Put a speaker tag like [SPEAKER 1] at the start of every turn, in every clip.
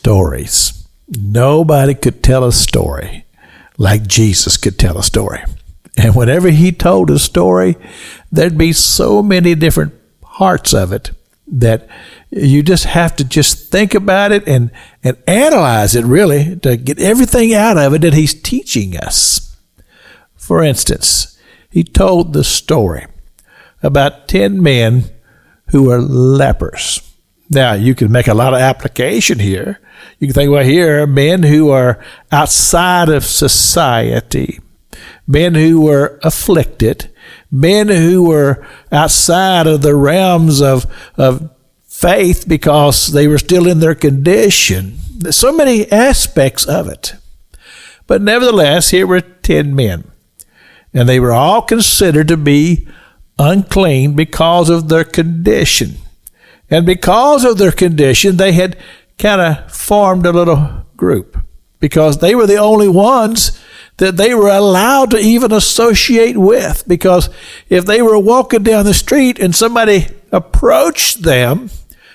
[SPEAKER 1] stories. Nobody could tell a story like Jesus could tell a story. And whenever he told a story, there'd be so many different parts of it that you just have to just think about it and analyze it, really, to get everything out of it that he's teaching us. For instance, he told the story about 10 men who were lepers. Now, you can make a lot of application here. You can think, well, here are men who are outside of society, men who were afflicted, men who were outside of the realms of faith because they were still in their condition. There's so many aspects of it. But nevertheless, here were 10 men, and they were all considered to be unclean because of their condition. And because of their condition, they had kind of formed a little group because they were the only ones that they were allowed to even associate with. Because if they were walking down the street and somebody approached them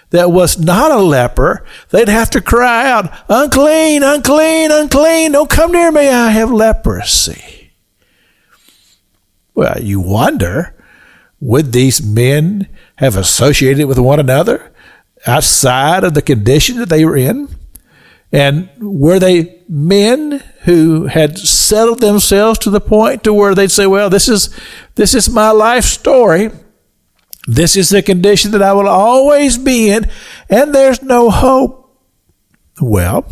[SPEAKER 1] that was not a leper, they'd have to cry out, "Unclean, unclean, unclean, don't come near me, I have leprosy." Well, you wonder, would these men have associated with one another outside of the condition that they were in? And were they men who had settled themselves to the point to where they'd say, well, this is my life story. This is the condition that I will always be in, and there's no hope. Well,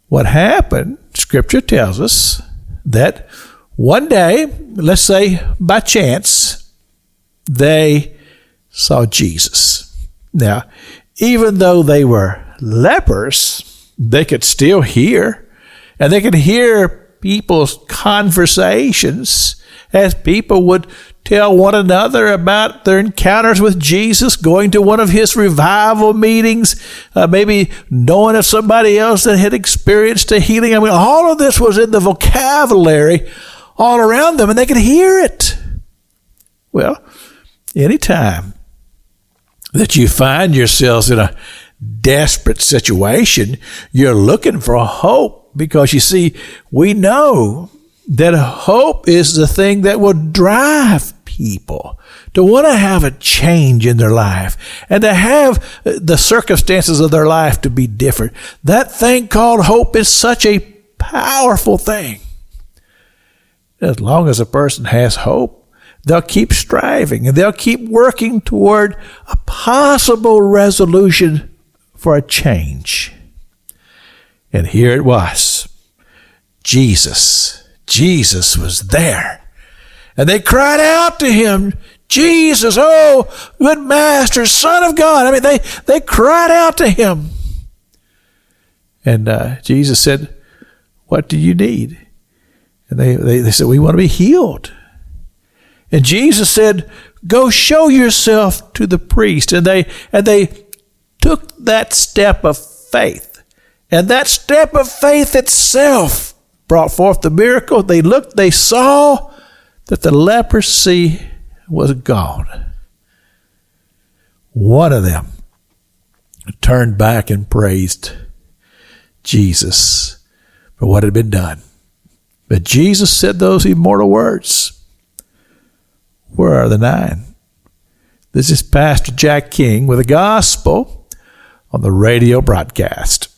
[SPEAKER 1] what happened, Scripture tells us that one day, let's say by chance, they saw Jesus. Now, even though they were lepers, they could still hear, and they could hear people's conversations as people would tell one another about their encounters with Jesus, going to one of his revival meetings, maybe knowing of somebody else that had experienced a healing. I mean, all of this was in the vocabulary all around them, and they could hear it. Well, anytime that you find yourselves in a desperate situation, you're looking for a hope, because you see, we know that hope is the thing that will drive people to want to have a change in their life and to have the circumstances of their life to be different. That thing called hope is such a powerful thing. As long as a person has hope, they'll keep striving and they'll keep working toward a possible resolution for a change. And here it was. Jesus was there. And they cried out to him, "Jesus, oh, good Master, Son of God." I mean, they cried out to him. And Jesus said, "What do you need?" And they said, "We want to be healed." And Jesus said, "Go show yourself to the priest." And they took that step of faith. And that step of faith itself brought forth the miracle. They looked, they saw that the leprosy was gone. One of them turned back and praised Jesus for what had been done. But Jesus said those immortal words. Where are the 9? This is Pastor Jack King with the gospel on the radio broadcast.